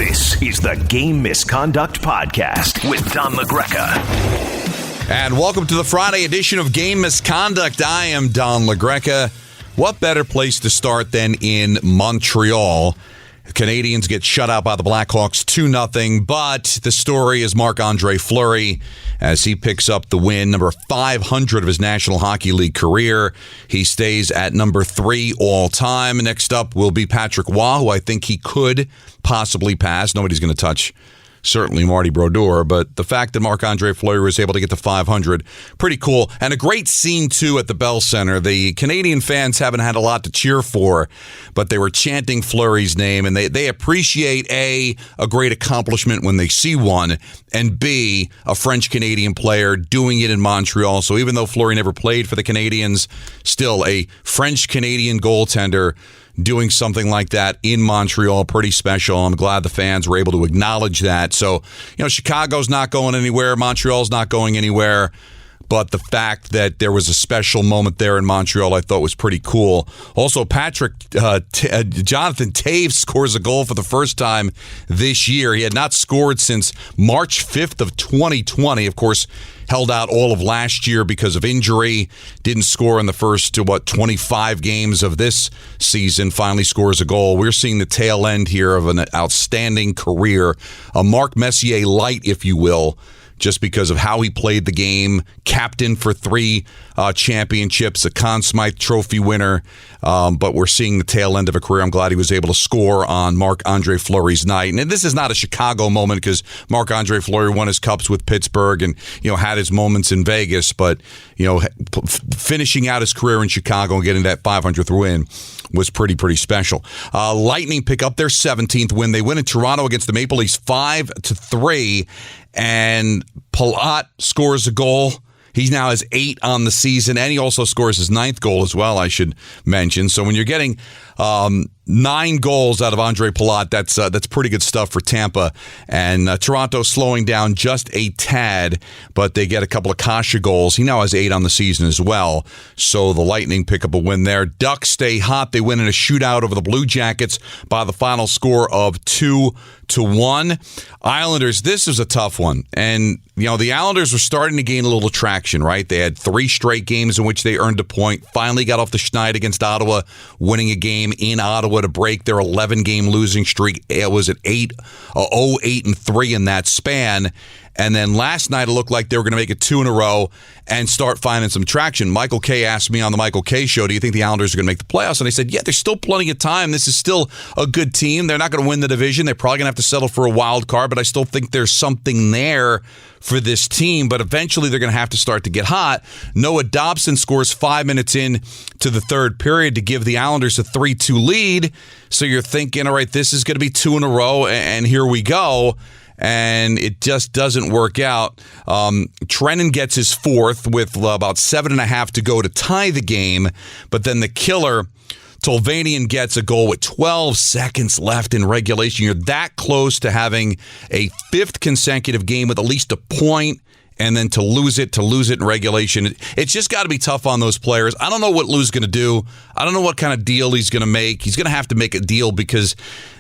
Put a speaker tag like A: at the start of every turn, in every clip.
A: This is the Game Misconduct Podcast with Don LaGreca.
B: And welcome to the Friday edition of Game Misconduct. I am Don LaGreca. What better place to start than in Montreal? The Canadiens get shut out by the Blackhawks 2-0, but the story is Marc-Andre Fleury as he picks up the win, number 500 of his National Hockey League career. He stays at number 3 all-time. Next up will be Patrick Roy, who I think he could possibly pass. Nobody's going to touch certainly Marty Brodeur, but the fact that Marc-Andre Fleury was able to get to 500, pretty cool. And a great scene, too, at the Bell Center. The Canadian fans haven't had a lot to cheer for, but they were chanting Fleury's name, and they appreciate, A, a great accomplishment when they see one, and B, a French-Canadian player doing it in Montreal. So even though Fleury never played for the Canadiens, still a French-Canadian goaltender doing something like that in Montreal, pretty special. I'm glad the fans were able to acknowledge that. So, Chicago's not going anywhere. Montreal's not going anywhere. But the fact that there was a special moment there in Montreal, I thought was pretty cool. Also, Jonathan Toews scores a goal for the first time this year. He had not scored since March 5th of 2020. Of course, held out all of last year because of injury. Didn't score in the first, 25 games of this season. Finally scores a goal. We're seeing the tail end here of an outstanding career. A Mark Messier light, if you will, just because of how he played the game. Captain for 3 championships, a Conn Smythe Trophy winner. But we're seeing the tail end of a career. I'm glad he was able to score on Marc-Andre Fleury's night. And this is not a Chicago moment because Marc-Andre Fleury won his cups with Pittsburgh and had his moments in Vegas. But finishing out his career in Chicago and getting that 500th win was pretty special. Lightning pick up their 17th win. They win in Toronto against the Maple Leafs 5-3. And Palat scores a goal. He now has 8 on the season, and he also scores his 9th goal as well, I should mention. So when you're getting 9 goals out of Andre Palat, that's pretty good stuff for Tampa. And Toronto slowing down just a tad, but they get a couple of Kasha goals. He now has 8 on the season as well. So the Lightning pick up a win there. Ducks stay hot. They win in a shootout over the Blue Jackets by the final score of 2-1. Islanders, this is a tough one. And, the Islanders were starting to gain a little traction, right? They had 3 straight games in which they earned a point. Finally got off the schneid against Ottawa, winning a game in Ottawa to break their 11-game losing streak. It was at 0-8-3 in that span. And then last night, it looked like they were going to make it 2 in a row and start finding some traction. Michael Kay asked me on the Michael Kay Show, do you think the Islanders are going to make the playoffs? And I said, yeah, there's still plenty of time. This is still a good team. They're not going to win the division. They're probably going to have to settle for a wild card, but I still think there's something there for this team. But eventually, they're going to have to start to get hot. Noah Dobson scores 5 minutes in to the third period to give the Islanders a 3-2 lead. So you're thinking, all right, this is going to be 2 in a row, and here we go. And it just doesn't work out. Trennan gets his 4th with about 7.5 to go to tie the game. But then the killer, Tolvanian, gets a goal with 12 seconds left in regulation. You're that close to having a 5th consecutive game with at least a point. And then to lose it in regulation. It's just got to be tough on those players. I don't know what Lou's going to do. I don't know what kind of deal he's going to make. He's going to have to make a deal because,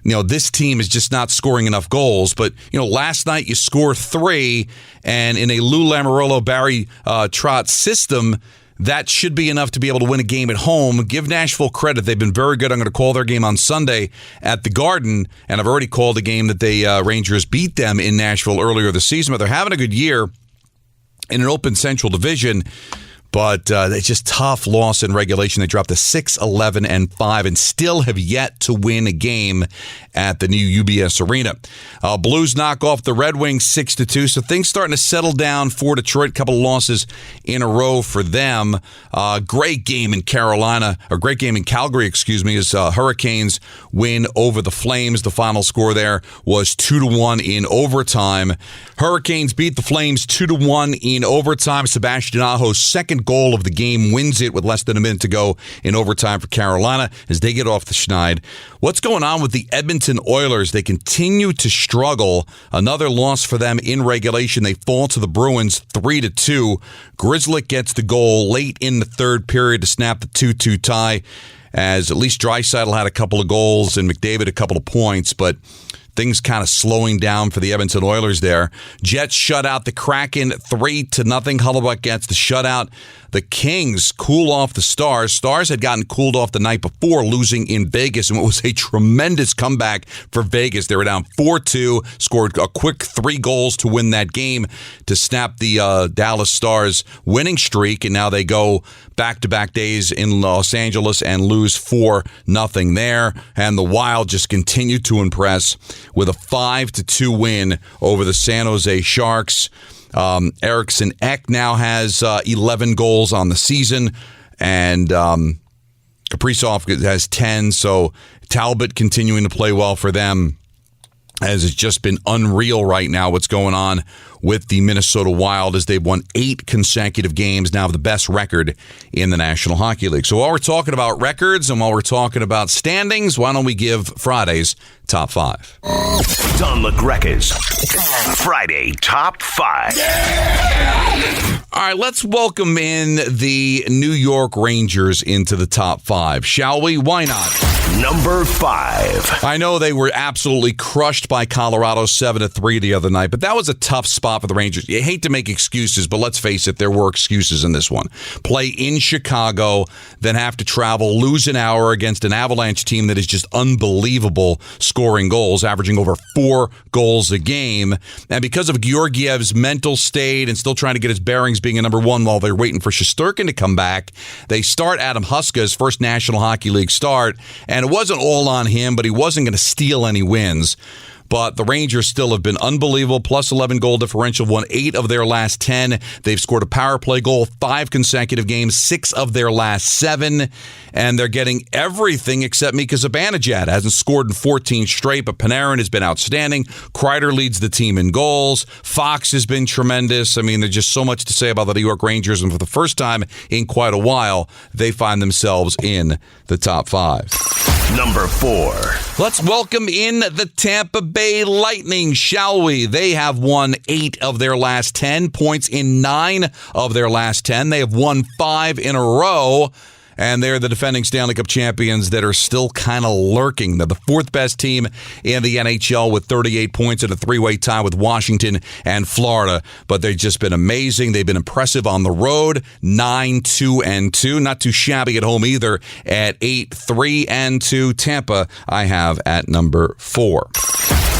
B: this team is just not scoring enough goals. But, last night you score 3, and in a Lou Lamoriello, Barry Trotz system, that should be enough to be able to win a game at home. Give Nashville credit. They've been very good. I'm going to call their game on Sunday at the Garden, and I've already called a game that the Rangers beat them in Nashville earlier this season. But they're having a good year in an open Central Division, but it's just tough loss in regulation. They dropped to 6-11-5 and still have yet to win a game at the new UBS Arena. Blues knock off the Red Wings 6-2, so things starting to settle down for Detroit. A couple of losses in a row for them. Great game in Calgary, as Hurricanes win over the Flames. The final score there was 2-1 in overtime. Hurricanes beat the Flames 2-1 in overtime. Sebastian Aho's second goal of the game wins it with less than a minute to go in overtime for Carolina as they get off the schneid. What's going on with the Edmonton Oilers? They continue to struggle. Another loss for them in regulation. They fall to the Bruins 3-2. Grzelcyk gets the goal late in the third period to snap the 2-2 tie, as at least Draisaitl had a couple of goals and McDavid a couple of points, but things kind of slowing down for the Edmonton Oilers there. Jets shut out the Kraken 3-0. Hellebuyck gets the shutout. The Kings cool off the Stars. Stars had gotten cooled off the night before, losing in Vegas, and it was a tremendous comeback for Vegas. They were down 4-2, scored a quick 3 goals to win that game to snap the Dallas Stars winning streak, and now they go back-to-back days in Los Angeles and lose 4-0 there. And the Wild just continued to impress with a 5-2 win over the San Jose Sharks. Eriksson Ek now has 11 goals on the season, and Kaprizov has 10, so Talbot continuing to play well for them, as it's just been unreal right now what's going on with the Minnesota Wild as they've won 8 consecutive games, now have the best record in the National Hockey League. So while we're talking about records and while we're talking about standings, why don't we give Friday's Top 5?
A: Don LaGreca's Friday Top 5.
B: All right, let's welcome in the New York Rangers into the Top 5, shall we? Why not?
A: Number 5.
B: I know they were absolutely crushed by Colorado 7-3 the other night, but that was a tough spot for the Rangers. You hate to make excuses, but let's face it, there were excuses in this one. Play in Chicago, then have to travel, lose an hour against an Avalanche team that is just unbelievable scoring goals, averaging over 4 goals a game. And because of Georgiev's mental state and still trying to get his bearings being a number 1 while they're waiting for Shesterkin to come back, they start Adam Huska's first National Hockey League start, and it wasn't all on him, but he wasn't going to steal any wins. But the Rangers still have been unbelievable. Plus 11 goal differential, won 8 of their last 10. They've scored a power play goal 5 consecutive games, 6 of their last 7. And they're getting everything except Mika Zibanejad. Hasn't scored in 14 straight, but Panarin has been outstanding. Kreider leads the team in goals. Fox has been tremendous. I mean, there's just so much to say about the New York Rangers. And for the first time in quite a while, they find themselves in the Top 5.
A: Number 4.
B: Let's welcome in the Tampa Bay Lightning, shall we? They have won 8 of their last 10, points in 9 of their last 10. They have won 5 in a row, and they're the defending Stanley Cup champions that are still kind of lurking. They're the 4th best team in the NHL with 38 points in a 3-way tie with Washington and Florida. But they've just been amazing. They've been impressive on the road, 9-2-2. Not too shabby at home either at 8-3-2. Tampa, I have at number 4.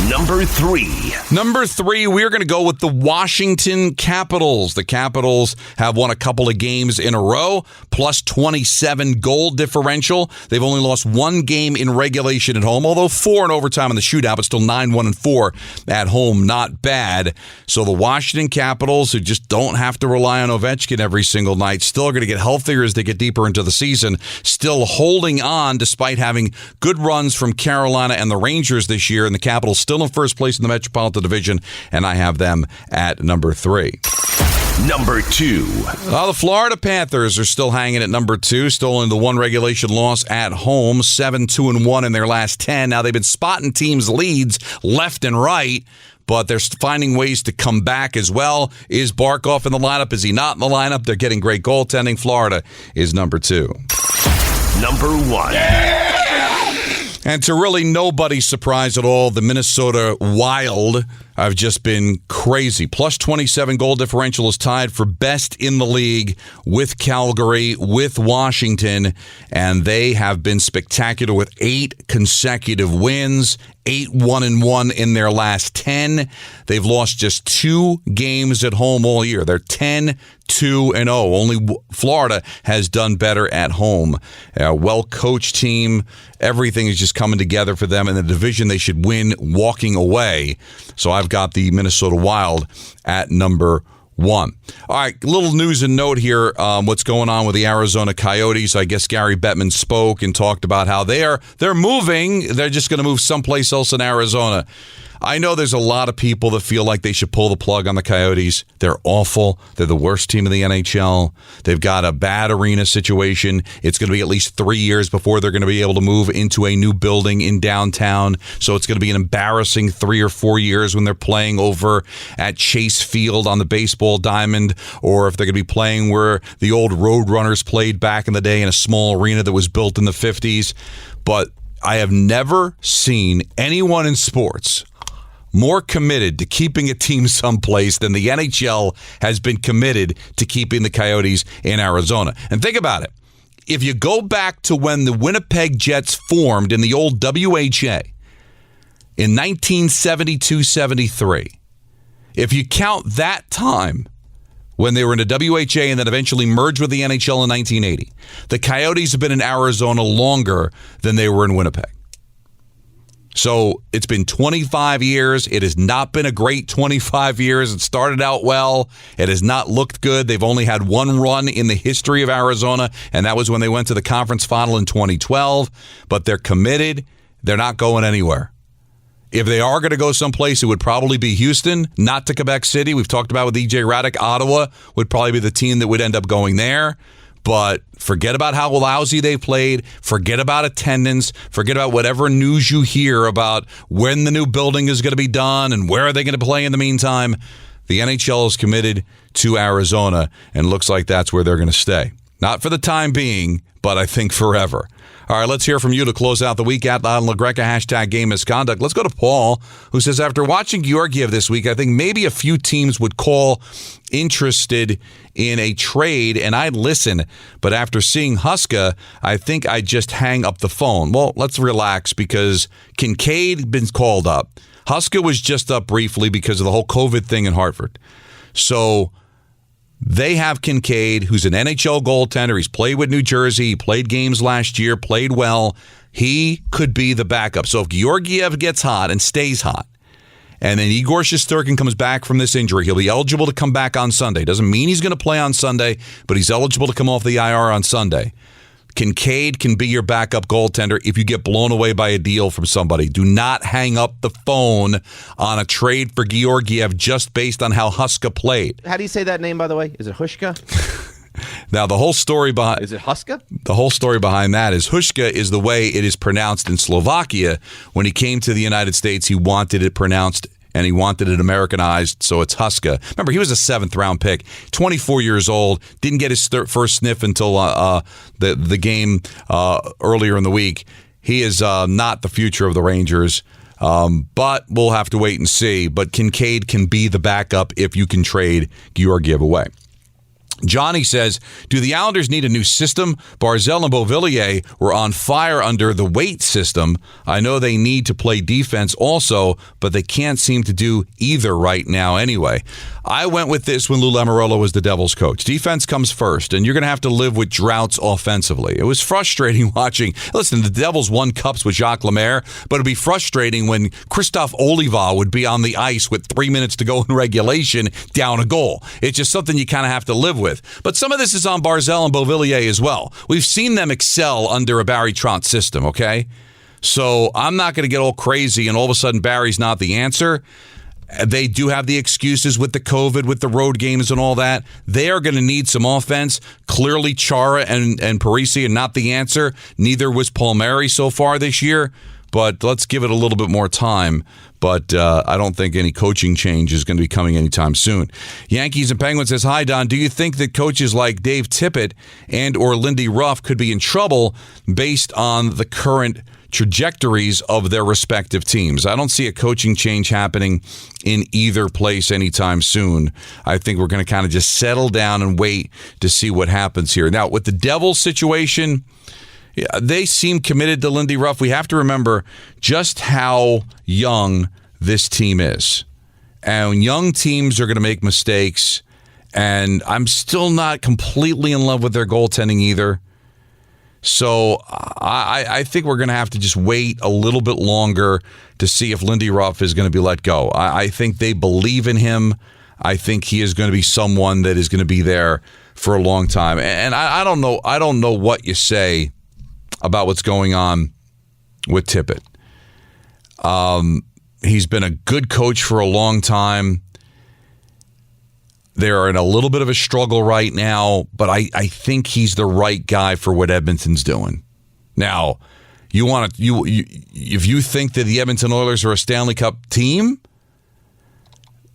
A: Number 3.
B: Number 3, we're going to go with the Washington Capitals. The Capitals have won a couple of games in a row, plus 27 goal differential. They've only lost 1 game in regulation at home, although 4 in overtime in the shootout, but still 9-1-4 at home. Not bad. So the Washington Capitals, who just don't have to rely on Ovechkin every single night, still are going to get healthier as they get deeper into the season, still holding on despite having good runs from Carolina and the Rangers this year, and the Capitals still in first place in the Metropolitan Division, and I have them at number 3.
A: Number 2.
B: The Florida Panthers are still hanging at number 2, still in the 1 regulation loss at home, 7-2-1 in their last 10. Now they've been spotting teams' leads left and right, but they're finding ways to come back as well. Is Barkov in the lineup? Is he not in the lineup? They're getting great goaltending. Florida is number 2.
A: Number 1.
B: And to really nobody's surprise at all, the Minnesota Wild have just been crazy. Plus 27 goal differential is tied for best in the league with Calgary, with Washington, and they have been spectacular with 8 consecutive wins, 8-1-1 in their last 10. They've lost just 2 games at home all year. They're 10-2-0. Only Florida has done better at home. A well-coached team. Everything is just coming together for them in the division they should win walking away. So I've got the Minnesota Wild at number 1. All right, little news and note here. What's going on with the Arizona Coyotes? I guess Gary Bettman spoke and talked about how they're moving. They're just going to move someplace else in Arizona. I know there's a lot of people that feel like they should pull the plug on the Coyotes. They're awful. They're the worst team in the NHL. They've got a bad arena situation. It's going to be at least 3 years before they're going to be able to move into a new building in downtown. So it's going to be an embarrassing 3 or 4 years when they're playing over at Chase Field on the baseball diamond, or if they're going to be playing where the old Roadrunners played back in the day in a small arena that was built in the 50s. But I have never seen anyone in sports more committed to keeping a team someplace than the NHL has been committed to keeping the Coyotes in Arizona. And think about it. If you go back to when the Winnipeg Jets formed in the old WHA in 1972-73, if you count that time when they were in the WHA and then eventually merged with the NHL in 1980, the Coyotes have been in Arizona longer than they were in Winnipeg. So it's been 25 years. It has not been a great 25 years. It started out well. It has not looked good. They've only had one run in the history of Arizona, and that was when they went to the conference final in 2012. But they're committed. They're not going anywhere. If they are going to go someplace, it would probably be Houston, not to Quebec City. We've talked about with E.J. Raddick. Ottawa would probably be the team that would end up going there. But forget about how lousy they played. Forget about attendance. Forget about whatever news you hear about when the new building is going to be done and where are they going to play in the meantime. The NHL is committed to Arizona, and looks like that's where they're going to stay. Not for the time being, but I think forever. All right, let's hear from you to close out the week at Don LaGreca, hashtag game misconduct. Let's go to Paul, who says, after watching Georgiev this week, I think maybe a few teams would call interested in a trade, and I'd listen. But after seeing Huska, I think I'd just hang up the phone. Well, let's relax, because Kincaid been called up. Huska was just up briefly because of the whole COVID thing in Hartford. So they have Kincaid, who's an NHL goaltender. He's played with New Jersey. He played games last year, played well. He could be the backup. So if Georgiev gets hot and stays hot, and then Igor Shesterkin comes back from this injury, he'll be eligible to come back on Sunday. Doesn't mean he's going to play on Sunday, but he's eligible to come off the IR on Sunday. Kincaid can be your backup goaltender if you get blown away by a deal from somebody. Do not hang up the phone on a trade for Georgiev just based on how Huska played.
C: How do you say that name, by the way? Is it Hushka?
B: Now, the whole story behind...
C: Is it Huska?
B: The whole story behind that is Hushka is the way it is pronounced in Slovakia. When he came to the United States, he wanted it pronounced and he wanted it Americanized, so it's Huska. Remember, he was a 7th-round pick, 24 years old, didn't get his first sniff until the game earlier in the week. He is not the future of the Rangers, but we'll have to wait and see. But Kincaid can be the backup if you can trade Georgiev away. Johnny says, do the Islanders need a new system? Barzal and Beauvillier were on fire under the weight system. I know they need to play defense also, but they can't seem to do either right now anyway. I went with this when Lou Lamoriello was the Devils coach. Defense comes first, and you're going to have to live with droughts offensively. It was frustrating watching. Listen, the Devils won cups with Jacques Lemaire, but it'd be frustrating when Christophe Oliva would be on the ice with 3 minutes to go in regulation down a goal. It's just something you kind of have to live with. But some of this is on Barzal and Beauvillier as well. We've seen them excel under a Barry Trotz system, okay? So I'm not going to get all crazy and all of a sudden Barry's not the answer. They do have the excuses with the COVID, with the road games and all that. They are going to need some offense. Clearly, Chara and Parisi are not the answer. Neither was Palmieri so far this year. But let's give it a little bit more time. But I don't think any coaching change is going to be coming anytime soon. Yankees and Penguins says, hi, Don. Do you think that coaches like Dave Tippett and or Lindy Ruff could be in trouble based on the current trajectories of their respective teams? I don't see a coaching change happening in either place anytime soon. I think we're going to kind of just settle down and wait to see what happens here. Now, with the Devils situation, yeah, they seem committed to Lindy Ruff. We have to remember just how young this team is. And young teams are going to make mistakes. And I'm still not completely in love with their goaltending either. So I think we're going to have to just wait a little bit longer to see if Lindy Ruff is going to be let go. I think they believe in him. I think he is going to be someone that is going to be there for a long time. And I don't know what you say about what's going on with Tippett. He's been a good coach for a long time. They're in a little bit of a struggle right now, but I think he's the right guy for what Edmonton's doing. Now, if you think that the Edmonton Oilers are a Stanley Cup team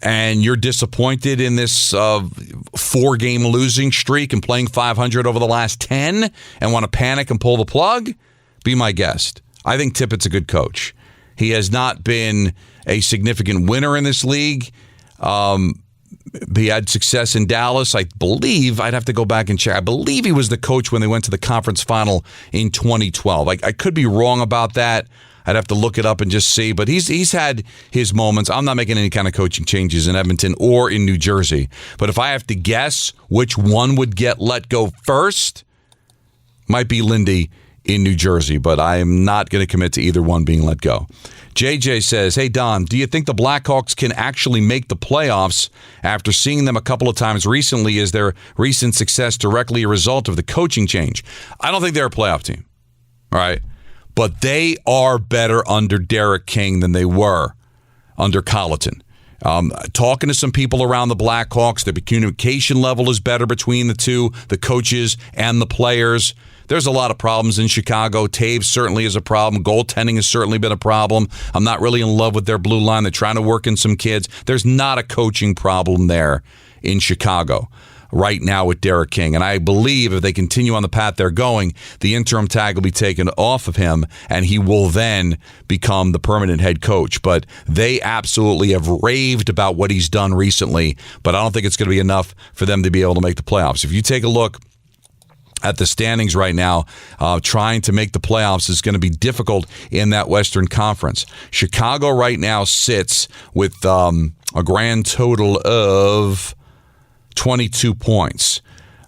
B: and you're disappointed in this 4-game losing streak and playing .500 over the last 10 and want to panic and pull the plug, be my guest. I think Tippett's a good coach. He has not been a significant winner in this league. He had success in Dallas. I believe, I'd have to go back and check. I believe he was the coach when they went to the conference final in 2012. I could be wrong about that. I'd have to look it up and just see. But he's had his moments. I'm not making any kind of coaching changes in Edmonton or in New Jersey. But if I have to guess which one would get let go first, might be Lindy in New Jersey. But I am not going to commit to either one being let go. JJ says, hey, Don, do you think the Blackhawks can actually make the playoffs after seeing them a couple of times recently? Is their recent success directly a result of the coaching change? I don't think they're a playoff team. All right. But they are better under Derek King than they were under Colleton. Talking to some people around the Blackhawks, the communication level is better between the two, the coaches and the players. There's a lot of problems in Chicago. Taves certainly is a problem. Goaltending has certainly been a problem. I'm not really in love with their blue line. They're trying to work in some kids. There's not a coaching problem there in Chicago right now with Derek King. And I believe if they continue on the path they're going, the interim tag will be taken off of him, and he will then become the permanent head coach. But they absolutely have raved about what he's done recently, but I don't think it's going to be enough for them to be able to make the playoffs. If you take a look at the standings right now, trying to make the playoffs is going to be difficult in that Western Conference. Chicago right now sits with a grand total of 22 points.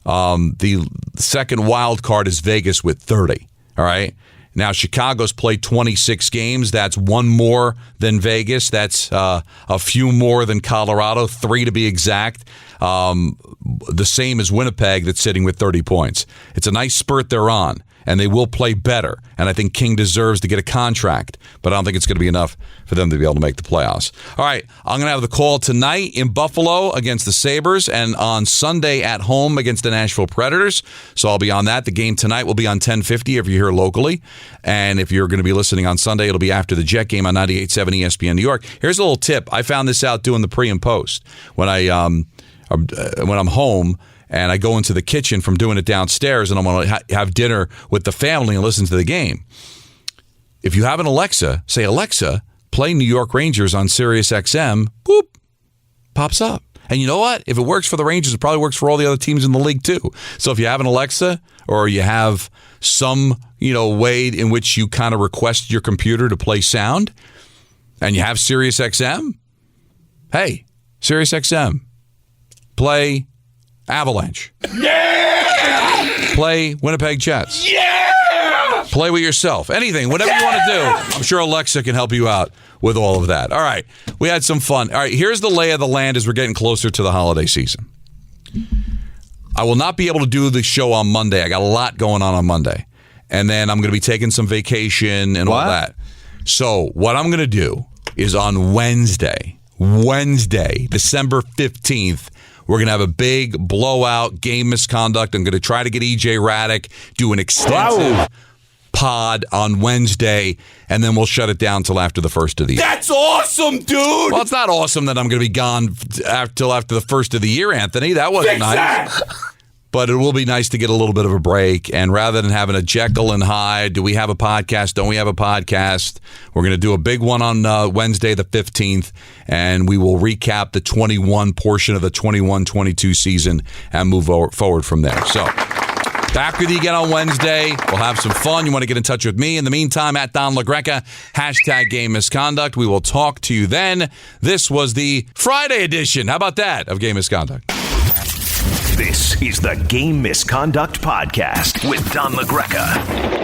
B: The second wild card is Vegas with 30. All right. Now, Chicago's played 26 games. That's one more than Vegas. That's a few more than Colorado, 3 to be exact. The same as Winnipeg that's sitting with 30 points. It's a nice spurt they're on, and they will play better. And I think King deserves to get a contract, but I don't think it's going to be enough for them to be able to make the playoffs. All right, I'm going to have the call tonight in Buffalo against the Sabres and on Sunday at home against the Nashville Predators. So I'll be on that. The game tonight will be on 1050 if you're here locally. And if you're going to be listening on Sunday, it'll be after the Jet game on 98.7 ESPN New York. Here's a little tip. I found this out doing the pre and post. When I'm home and I go into the kitchen from doing it downstairs and I'm going to have dinner with the family and listen to the game. If you have an Alexa, say, Alexa, play New York Rangers on Sirius XM, boop, pops up. And you know what? If it works for the Rangers, it probably works for all the other teams in the league too. So if you have an Alexa or you have some, way in which you kind of request your computer to play sound and you have Sirius XM, hey, Sirius XM, play Avalanche. Yeah! Play Winnipeg Jets. Yeah! Play with yourself. Anything, whatever you want to do. I'm sure Alexa can help you out with all of that. All right, we had some fun. All right, here's the lay of the land as we're getting closer to the holiday season. I will not be able to do the show on Monday. I got a lot going on Monday. And then I'm going to be taking some vacation and all that. So what I'm going to do is on Wednesday, December 15th, we're going to have a big blowout game misconduct. I'm going to try to get EJ Raddick, do an extensive pod on Wednesday, and then we'll shut it down till after the first of the year.
D: That's awesome, dude!
B: Well, it's not awesome that I'm going to be gone till after the first of the year, Anthony. That wasn't nice. But it will be nice to get a little bit of a break. And rather than having a Jekyll and Hyde, do we have a podcast? Don't we have a podcast? We're going to do a big one on Wednesday the 15th, and we will recap the 21 portion of the 21-22 season and move forward from there. So back with you again on Wednesday. We'll have some fun. You want to get in touch with me. In the meantime, at Don LaGreca, #Game Misconduct. We will talk to you then. This was the Friday edition. How about that of Game Misconduct?
A: This is the Game Misconduct Podcast with Don LaGreca.